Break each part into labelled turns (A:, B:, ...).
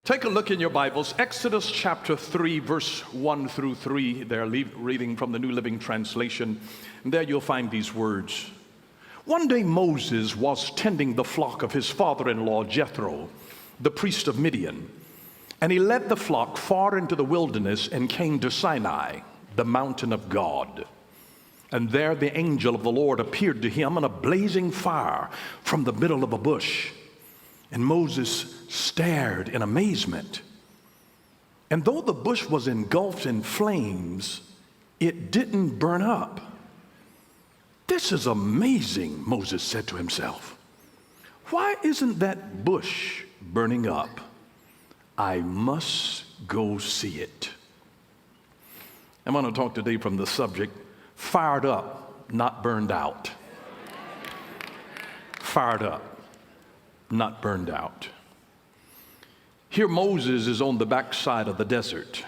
A: Take a look in your Bibles, Exodus chapter 3, verse 1 through 3. They're reading from the New Living Translation. And there you'll find these words. One day Moses was tending the flock of his father-in-law Jethro, the priest of Midian. And he led the flock far into the wilderness and came to Sinai, the mountain of God. And there the angel of the Lord appeared to him in a blazing fire from the middle of a bush. And Moses stared in amazement. And though the bush was engulfed in flames, it didn't burn up. This is amazing, Moses said to himself. Why isn't that bush burning up? I must go see it. I'm going to talk today from the subject, fired up, not burned out. Fired up, not burned out. Here Moses is on the backside of the desert.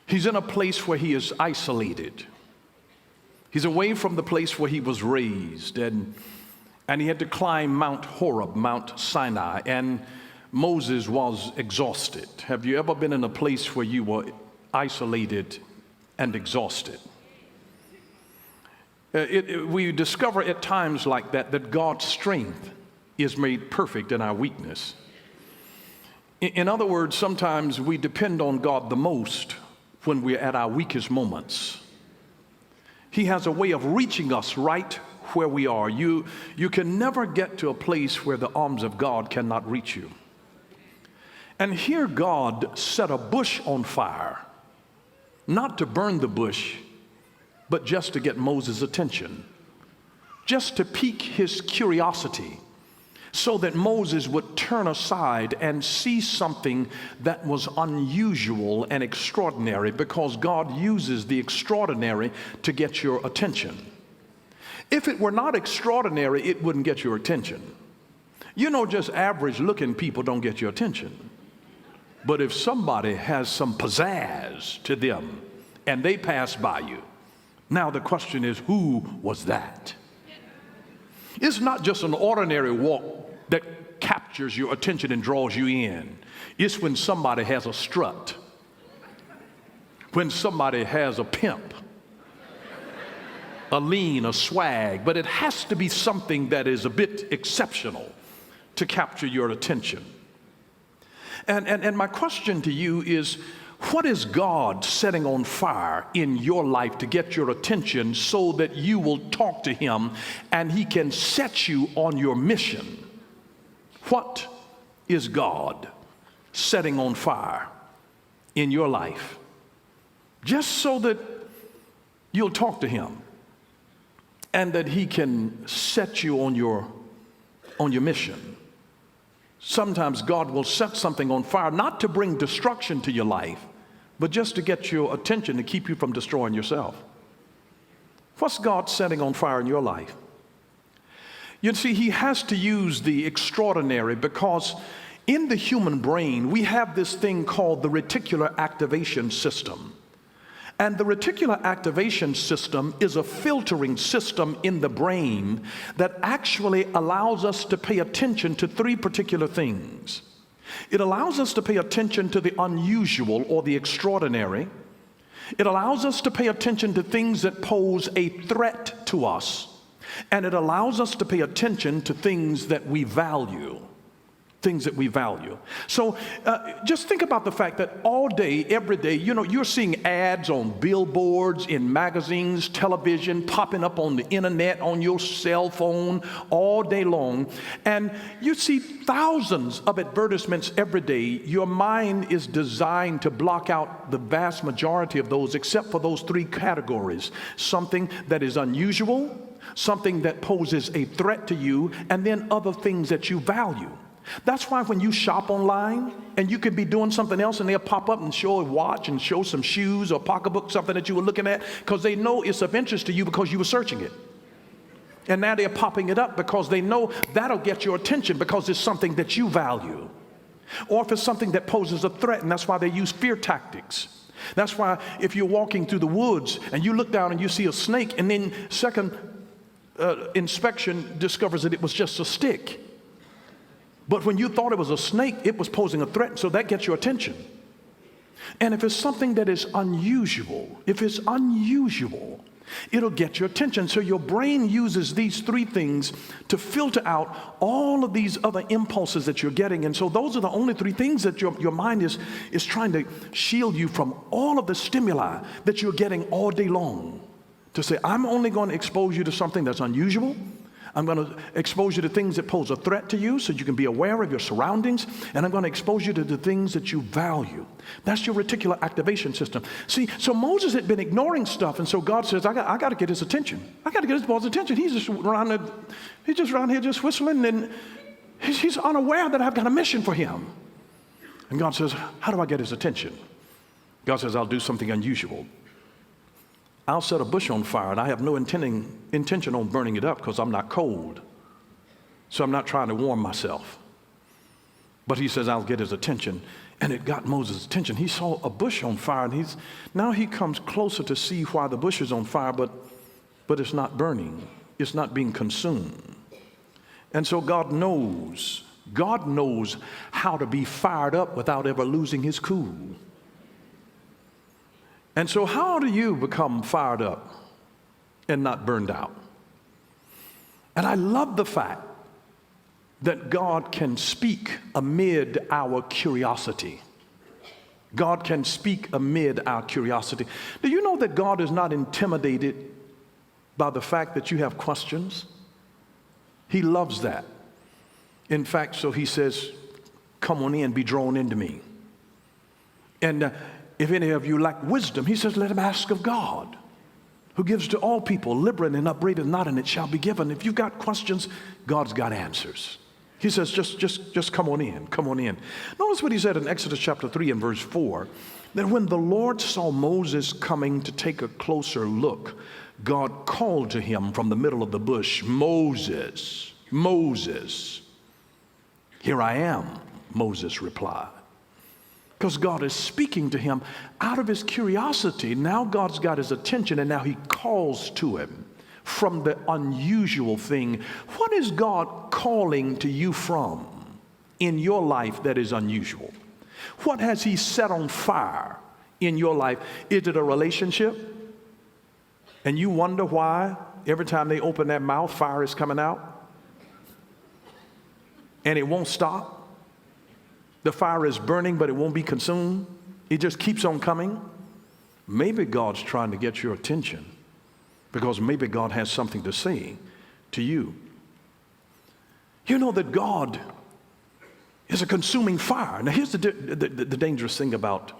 A: He's in a place where he is isolated. He's away from the place where he was raised, and he had to climb Mount Horeb, Mount Sinai, and Moses was exhausted. Have you ever been in a place where you were isolated and exhausted? We discover at times like that God's strength is made perfect in our weakness. In other words, sometimes we depend on God the most when we're at our weakest moments. He has a way of reaching us right where we are. You can never get to a place where the arms of God cannot reach you. And here God set a bush on fire, not to burn the bush, but just to get Moses' attention, just to pique his curiosity, so that Moses would turn aside and see something that was unusual and extraordinary, because God uses the extraordinary to get your attention. If it were not extraordinary, it wouldn't get your attention. You know, just average looking people don't get your attention. But if somebody has some pizzazz to them and they pass by you, now the question is, who was that? It's not just an ordinary walk that captures your attention and draws you in. It's when somebody has a strut, when somebody has a pimp, a lean, a swag, but it has to be something that is a bit exceptional to capture your attention. And my question to you is, what is God setting on fire in your life to get your attention so that you will talk to him and he can set you on your mission? What is God setting on fire in your life just so that you'll talk to him and that he can set you on your mission? Sometimes God will set something on fire, not to bring destruction to your life, but just to get your attention, to keep you from destroying yourself. What's God setting on fire in your life? You see, he has to use the extraordinary, because in the human brain, we have this thing called the reticular activation system. And the reticular activation system is a filtering system in the brain that actually allows us to pay attention to three particular things. It allows us to pay attention to the unusual or the extraordinary. It allows us to pay attention to things that pose a threat to us. And it allows us to pay attention to things that we value. Things that we value. So just think about the fact that all day, every day, you know, you're seeing ads on billboards, in magazines, television, popping up on the internet, on your cell phone all day long. And you see thousands of advertisements every day. Your mind is designed to block out the vast majority of those, except for those three categories: something that is unusual, something that poses a threat to you, and then other things that you value. That's why when you shop online and you could be doing something else and they'll pop up and show a watch and show some shoes or pocketbook, something that you were looking at, because they know it's of interest to you because you were searching it. And now they're popping it up because they know that'll get your attention because it's something that you value. Or if it's something that poses a threat, and that's why they use fear tactics. That's why if you're walking through the woods and you look down and you see a snake, and then second inspection discovers that it was just a stick. But when you thought it was a snake, it was posing a threat, so that gets your attention. And if it's something that is unusual, it'll get your attention. So your brain uses these three things to filter out all of these other impulses that you're getting. And so those are the only three things that your mind is trying to shield you from all of the stimuli that you're getting all day long. To say, I'm only going to expose you to something that's unusual. I'm going to expose you to things that pose a threat to you so you can be aware of your surroundings. And I'm going to expose you to the things that you value. That's your reticular activation system. See, so Moses had been ignoring stuff. And so God says, I got to get his attention. I got to get his boy's attention. He's just around here just whistling. And he's unaware that I've got a mission for him. And God says, how do I get his attention? God says, I'll do something unusual. I'll set a bush on fire, and I have no intention on burning it up because I'm not cold. So I'm not trying to warm myself. But he says, I'll get his attention. And it got Moses' attention. He saw a bush on fire, and now he comes closer to see why the bush is on fire, but it's not burning. It's not being consumed. And so God knows how to be fired up without ever losing his cool. And so how do you become fired up and not burned out? And I love the fact that God can speak amid our curiosity. God can speak amid our curiosity. Do you know that God is not intimidated by the fact that you have questions? He loves that. In fact, so he says, come on in, be drawn into me. And if any of you lack wisdom, he says, let him ask of God, who gives to all people, liberally and upbraideth not, and it shall be given. If you've got questions, God's got answers. He says, just come on in, come on in. Notice what he said in Exodus chapter 3 and verse 4, that when the Lord saw Moses coming to take a closer look, God called to him from the middle of the bush, Moses, Moses. Here I am, Moses replied. Because God is speaking to him out of his curiosity. Now God's got his attention, and now he calls to him from the unusual thing. What is God calling to you from in your life that is unusual? What has he set on fire in your life? Is it a relationship? And you wonder why every time they open their mouth, fire is coming out? And it won't stop? The fire is burning, but it won't be consumed. It just keeps on coming. Maybe God's trying to get your attention because maybe God has something to say to you. You know that God is a consuming fire. Now here's the dangerous thing about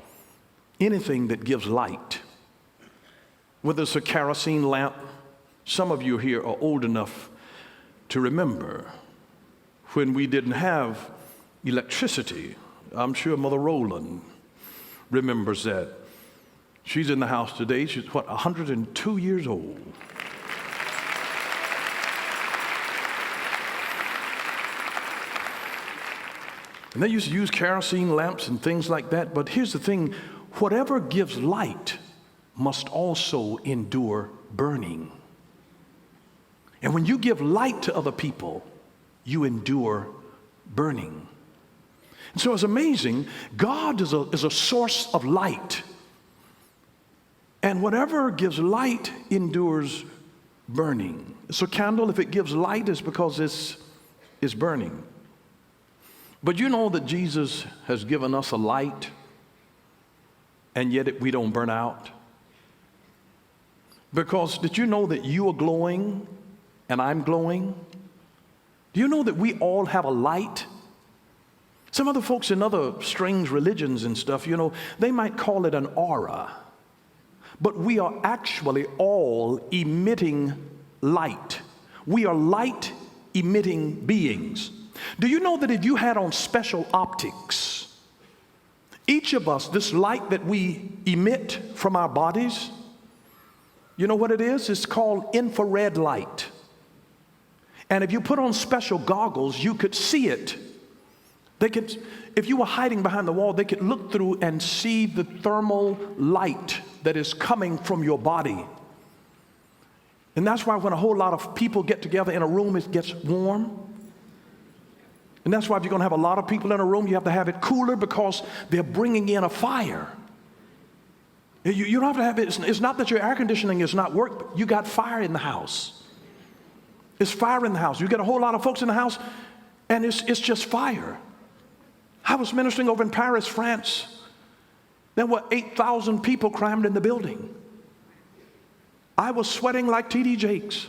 A: anything that gives light. Whether it's a kerosene lamp, some of you here are old enough to remember when we didn't have electricity. I'm sure Mother Rowland remembers that. She's in the house today. She's 102 years old. And they used to use kerosene lamps and things like that. But here's the thing, whatever gives light must also endure burning. And when you give light to other people, you endure burning. And so it's amazing. God is a source of light. And whatever gives light endures burning. So candle, if it gives light, it's because it's burning. But you know that Jesus has given us a light, and yet we don't burn out? Because did you know that you are glowing and I'm glowing? Do you know that we all have a light? Some other folks in other strange religions and stuff, you know, they might call it an aura. But we are actually all emitting light. We are light emitting beings. Do you know that if you had on special optics, each of us, this light that we emit from our bodies, you know what it is? It's called infrared light. And if you put on special goggles, you could see it. They could, if you were hiding behind the wall, they could look through and see the thermal light that is coming from your body. And that's why when a whole lot of people get together in a room, it gets warm. And that's why if you're going to have a lot of people in a room, you have to have it cooler because they're bringing in a fire. You don't have to have it. It's not that your air conditioning is not working. You got fire in the house. It's fire in the house. You get a whole lot of folks in the house, and it's just fire. I was ministering over in Paris, France. There were 8,000 people crammed in the building. I was sweating like T.D. Jakes.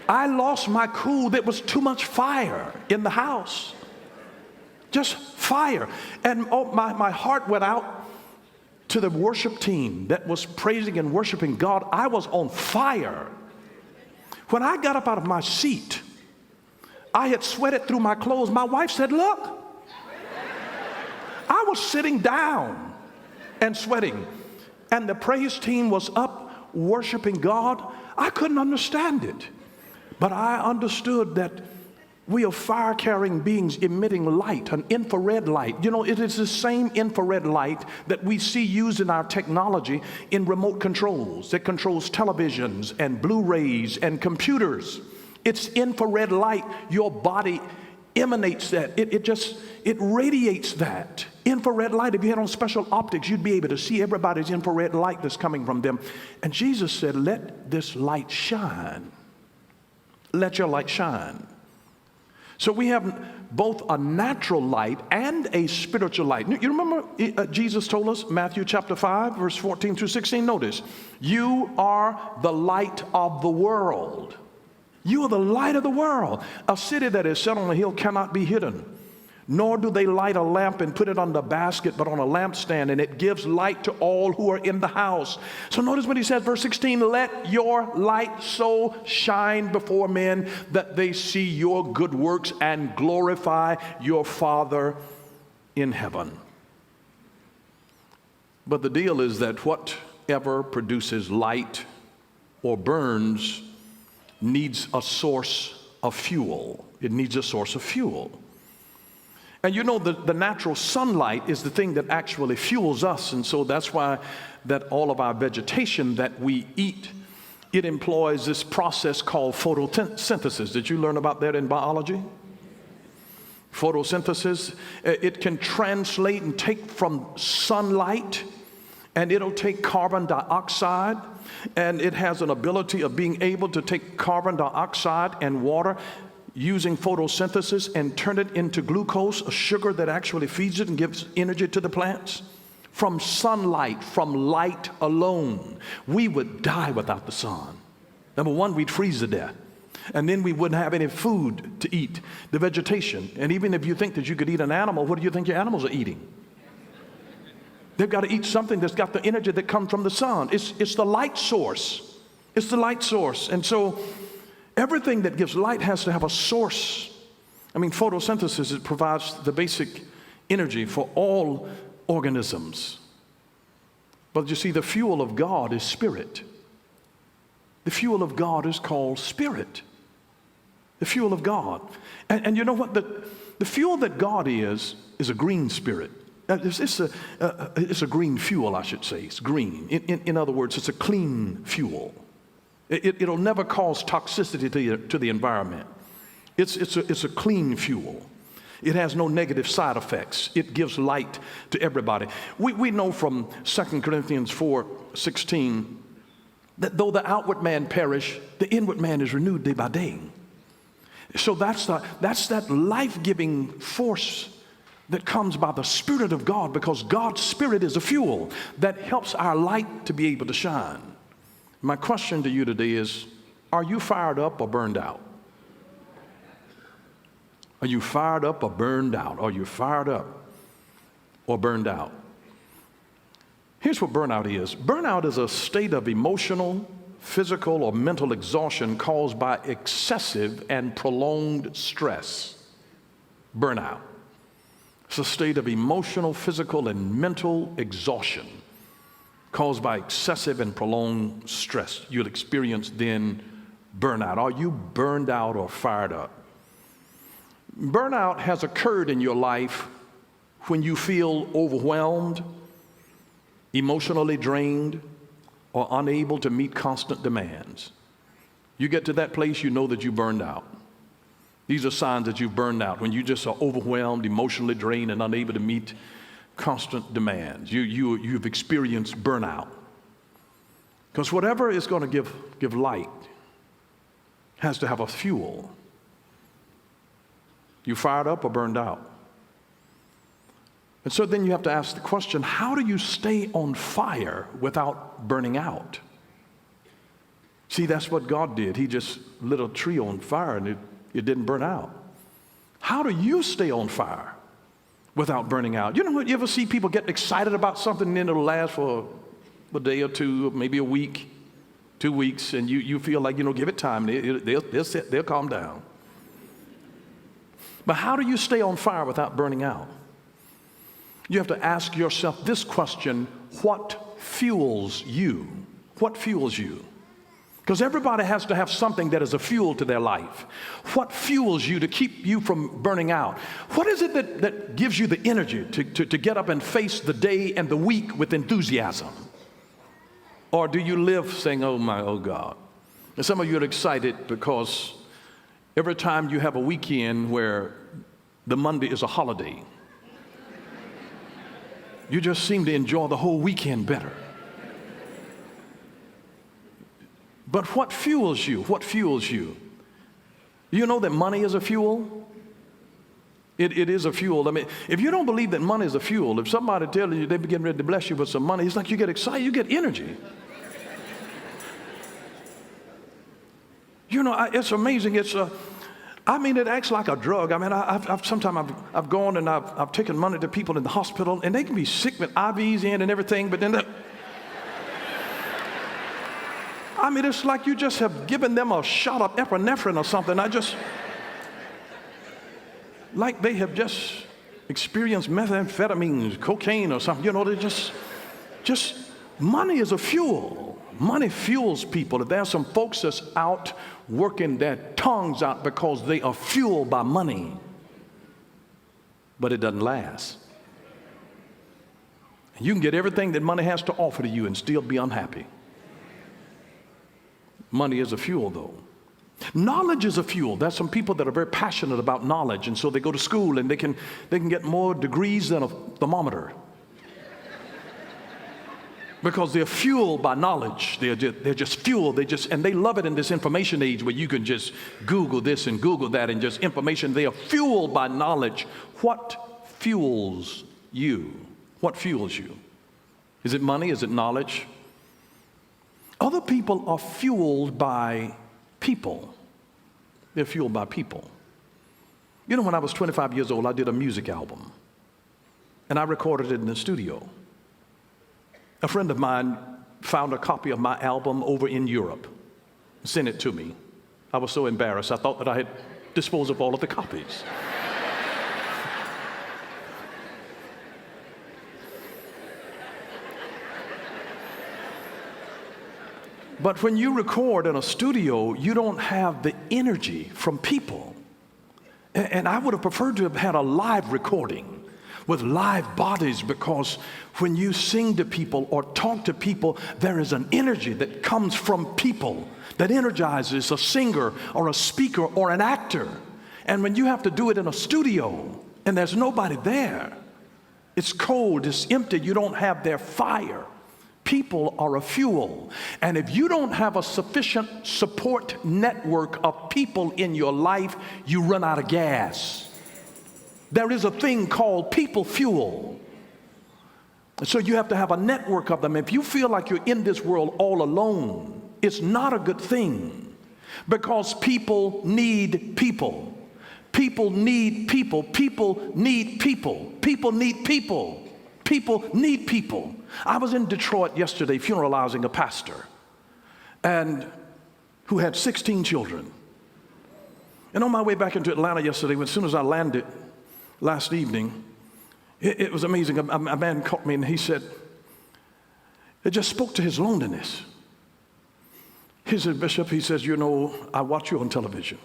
A: I lost my cool. There was too much fire in the house. Just fire. And my heart went out to the worship team that was praising and worshiping God. I was on fire. When I got up out of my seat, I had sweated through my clothes. My wife said, look. I was sitting down and sweating. And the praise team was up worshiping God. I couldn't understand it. But I understood that we are fire-carrying beings emitting light, an infrared light. You know, it is the same infrared light that we see used in our technology in remote controls that controls televisions and Blu-rays and computers. It's infrared light. Your body emanates that. It radiates that infrared light. If you had on special optics, you'd be able to see everybody's infrared light that's coming from them. And Jesus said, let this light shine. Let your light shine. So we have both a natural light and a spiritual light. You remember Jesus told us, Matthew chapter 5, verse 14 through 16, notice, you are the light of the world. You are the light of the world. A city that is set on a hill cannot be hidden. Nor do they light a lamp and put it on the basket, but on a lampstand, and it gives light to all who are in the house. So notice what he says, verse 16, let your light so shine before men that they see your good works and glorify your Father in heaven. But the deal is that whatever produces light or burns needs a source of fuel. It needs a source of fuel. And you know, the natural sunlight is the thing that actually fuels us. And so that's why that all of our vegetation that we eat, it employs this process called photosynthesis. Did you learn about that in biology? Photosynthesis, it can translate and take from sunlight, and it'll take carbon dioxide, and it has an ability of being able to take carbon dioxide and water using photosynthesis and turn it into glucose, a sugar that actually feeds it and gives energy to the plants. From sunlight, from light alone, we would die without the sun. Number one, we'd freeze to death. And then we wouldn't have any food to eat, the vegetation. And even if you think that you could eat an animal, what do you think your animals are eating? They've got to eat something that's got the energy that comes from the sun. It's the light source. It's the light source. And so everything that gives light has to have a source. I mean, photosynthesis, it provides the basic energy for all organisms. But you see, the fuel of God is spirit. The fuel of God is called spirit. The fuel of God. And you know what? The fuel that God is a green spirit. It's a green fuel, I should say. It's green. In other words, it's a clean fuel. It'll never cause toxicity to the environment. It's a clean fuel. It has no negative side effects. It gives light to everybody. We know from 2 Corinthians 4:16 that though the outward man perish, the inward man is renewed day by day. So that's that life-giving force that comes by the Spirit of God, because God's Spirit is a fuel that helps our light to be able to shine. My question to you today is, are you fired up or burned out? Are you fired up or burned out? Are you fired up or burned out? Here's what burnout is. Burnout is a state of emotional, physical, or mental exhaustion caused by excessive and prolonged stress. Burnout. It's a state of emotional, physical, and mental exhaustion caused by excessive and prolonged stress. You'll experience then burnout. Are you burned out or fired up? Burnout has occurred in your life when you feel overwhelmed, emotionally drained, or unable to meet constant demands. You get to that place, you know that you burned out. These are signs that you've burned out, when you just are overwhelmed, emotionally drained, and unable to meet constant demands. You've experienced burnout. Because whatever is going to give light has to have a fuel. You fired up or burned out? And so then you have to ask the question, how do you stay on fire without burning out? See, that's what God did. He just lit a tree on fire and it didn't burn out. How do you stay on fire without burning out? You ever see people get excited about something and then it'll last for a day or two, maybe a week, 2 weeks, and you feel like, give it time, they'll calm down. But how do you stay on fire without burning out? You have to ask yourself this question: what fuels you? What fuels you? Because everybody has to have something that is a fuel to their life. What fuels you to keep you from burning out? What is it that gives you the energy to get up and face the day and the week with enthusiasm? Or do you live saying, oh God? And some of you are excited because every time you have a weekend where the Monday is a holiday, you just seem to enjoy the whole weekend better. But what fuels you? What fuels you? You know that money is a fuel? It is a fuel. I mean, if you don't believe that money is a fuel, if somebody tells you they're getting ready to bless you with some money, it's like you get excited, you get energy. It's amazing. It acts like a drug. I mean, sometimes I've gone and I've taken money to people in the hospital, and they can be sick with IVs in and everything, but then it's like you just have given them a shot of epinephrine or something. Like they have just experienced methamphetamines, cocaine or something. They just money is a fuel. Money fuels people. There are some folks that's out working their tongues out because they are fueled by money. But it doesn't last. You can get everything that money has to offer to you and still be unhappy. Money is a fuel, though. Knowledge is a fuel. There's some people that are very passionate about knowledge, and so they go to school and they can get more degrees than a thermometer. Because they're fueled by knowledge. They're just fueled. And they love it in this information age where you can just Google this and Google that and just information. They are fueled by knowledge. What fuels you? What fuels you? Is it money? Is it knowledge? Other people are fueled by people. They're fueled by people. When I was 25 years old, I did a music album. And I recorded it in the studio. A friend of mine found a copy of my album over in Europe, sent it to me. I was so embarrassed. I thought that I had disposed of all of the copies. But when you record in a studio, you don't have the energy from people. And I would have preferred to have had a live recording with live bodies, because when you sing to people or talk to people, there is an energy that comes from people that energizes a singer or a speaker or an actor. And when you have to do it in a studio and there's nobody there, it's cold, it's empty, you don't have their fire. People are a fuel. And if you don't have a sufficient support network of people in your life, you run out of gas. There is a thing called people fuel. So you have to have a network of them. If you feel like you're in this world all alone, it's not a good thing, because people need people. People need people. People need people. People need people. People need people. I was in Detroit yesterday funeralizing a pastor and who had 16 children. And on my way back into Atlanta yesterday, as soon as I landed last evening, it was amazing. A man caught me and he said, it just spoke to his loneliness. He said, Bishop, he says, I watch you on television,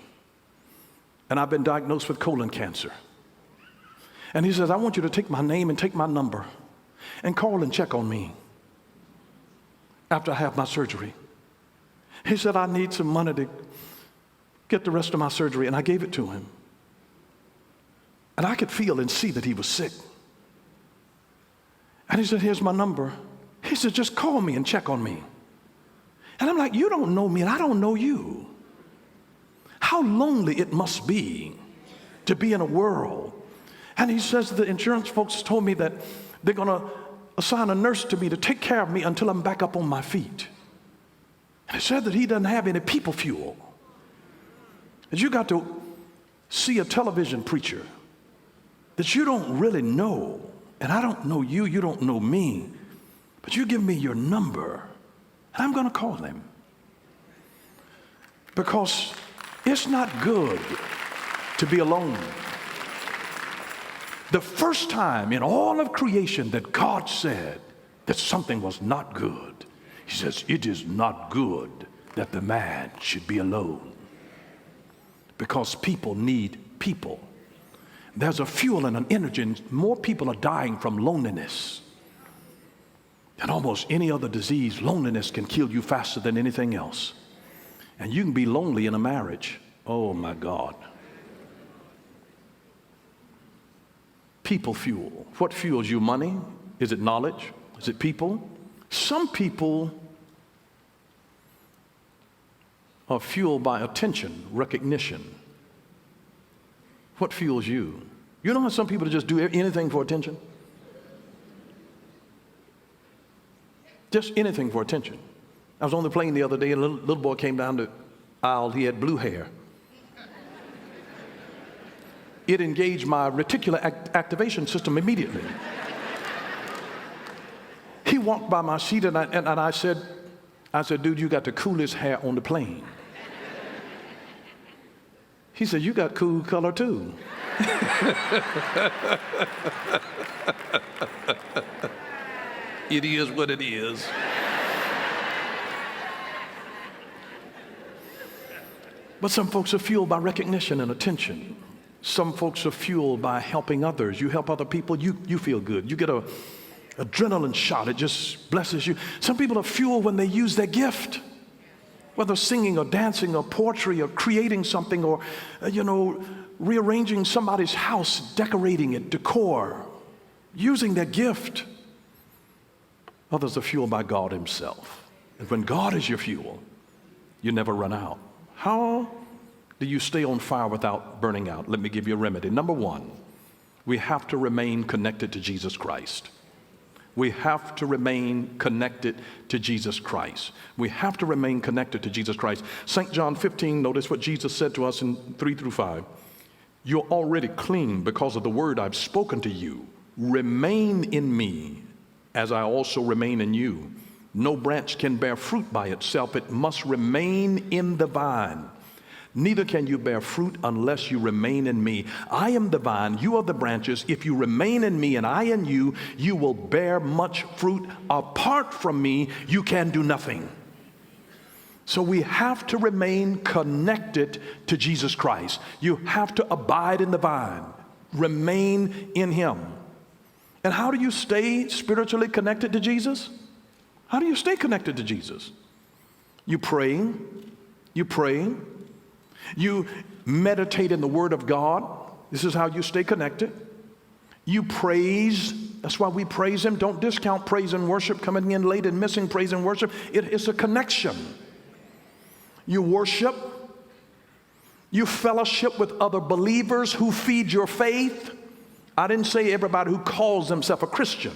A: and I've been diagnosed with colon cancer. And he says, I want you to take my name and take my number and call and check on me after I have my surgery. He said, I need some money get the rest of my surgery, and I gave it to him. And I could feel and see that he was sick. And he said, here's my number. He said, just call me and check on me. And I'm like, you don't know me and I don't know you. How lonely it must be to be in a world. And he says the insurance folks told me that they're going to assign a nurse to me to take care of me until I'm back up on my feet. And he said that he doesn't have any people fuel. That you got to see a television preacher that you don't really know, and I don't know you, you don't know me, but you give me your number, and I'm going to call him. Because it's not good to be alone. The first time in all of creation that God said that something was not good, he says, it is not good that the man should be alone. Because people need people. There's a fuel and an energy, and more people are dying from loneliness than almost any other disease. Loneliness can kill you faster than anything else. And you can be lonely in a marriage. Oh my God. People fuel. What fuels you? Money? Is it knowledge? Is it people? Some people are fueled by attention, recognition. What fuels you? You know how some people just do anything for attention? Just anything for attention. I was on the plane the other day, and a little boy came down the aisle. He had blue hair. It engaged my reticular activation system immediately. He walked by my seat, and I said, dude, you got the coolest hair on the plane. He said, you got cool color too. It is what it is. But some folks are fueled by recognition and attention. Some folks are fueled by helping others. You help other people, you feel good. You get a adrenaline shot. It just blesses you. Some people are fueled when they use their gift, whether singing or dancing or poetry or creating something or, rearranging somebody's house, decorating it, decor, using their gift. Others are fueled by God himself. And when God is your fuel, you never run out. How do you stay on fire without burning out? Let me give you a remedy. Number one, we have to remain connected to Jesus Christ. We have to remain connected to Jesus Christ. We have to remain connected to Jesus Christ. St. John 15, notice what Jesus said to us in 3-5. You're already clean because of the word I've spoken to you. Remain in me as I also remain in you. No branch can bear fruit by itself. It must remain in the vine. Neither can you bear fruit unless you remain in me. I am the vine, you are the branches. If you remain in me and I in you, you will bear much fruit. Apart from me, you can do nothing. So we have to remain connected to Jesus Christ. You have to abide in the vine. Remain in him. And how do you stay spiritually connected to Jesus? How do you stay connected to Jesus? You pray. You pray. You meditate in the Word of God. This is how you stay connected. You praise. That's why we praise him. Don't discount praise and worship. Coming in late and missing praise and worship. It's a connection. You worship. You fellowship with other believers who feed your faith. I didn't say everybody who calls themselves a Christian.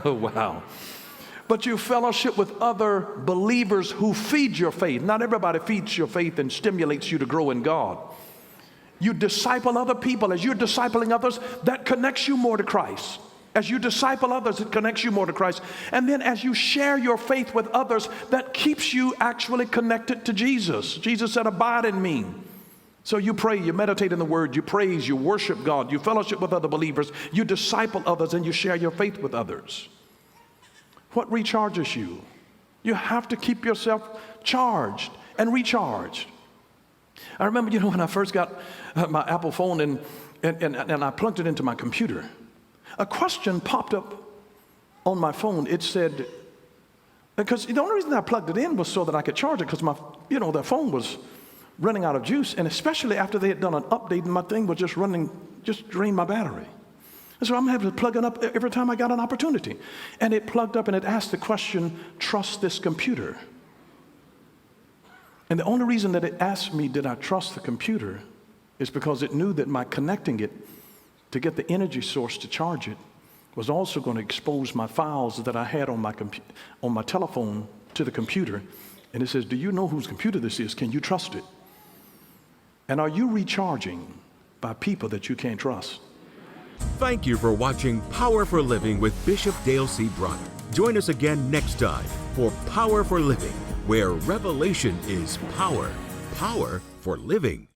A: Wow. But you fellowship with other believers who feed your faith. Not everybody feeds your faith and stimulates you to grow in God. You disciple other people. As you're discipling others, that connects you more to Christ. As you disciple others, it connects you more to Christ. And then as you share your faith with others, that keeps you actually connected to Jesus. Jesus said, abide in me. So you pray, you meditate in the Word, you praise, you worship God, you fellowship with other believers, you disciple others, and you share your faith with others. What recharges you? You have to keep yourself charged and recharged. I remember, when I first got my Apple phone and I plugged it into my computer, a question popped up on my phone. It said, because the only reason I plugged it in was so that I could charge it, because my, the phone was running out of juice, and especially after they had done an update and my thing was just drained my battery. And so I'm having to plug it up every time I got an opportunity. And it plugged up and it asked the question, trust this computer. And the only reason that it asked me, did I trust the computer, is because it knew that my connecting it to get the energy source to charge it was also going to expose my files that I had on my telephone to the computer. And it says, do you know whose computer this is? Can you trust it? And are you recharging by people that you can't trust?
B: Thank you for watching Power for Living with Bishop Dale C. Bronner. Join us again next time for Power for Living, where revelation is power. Power for living.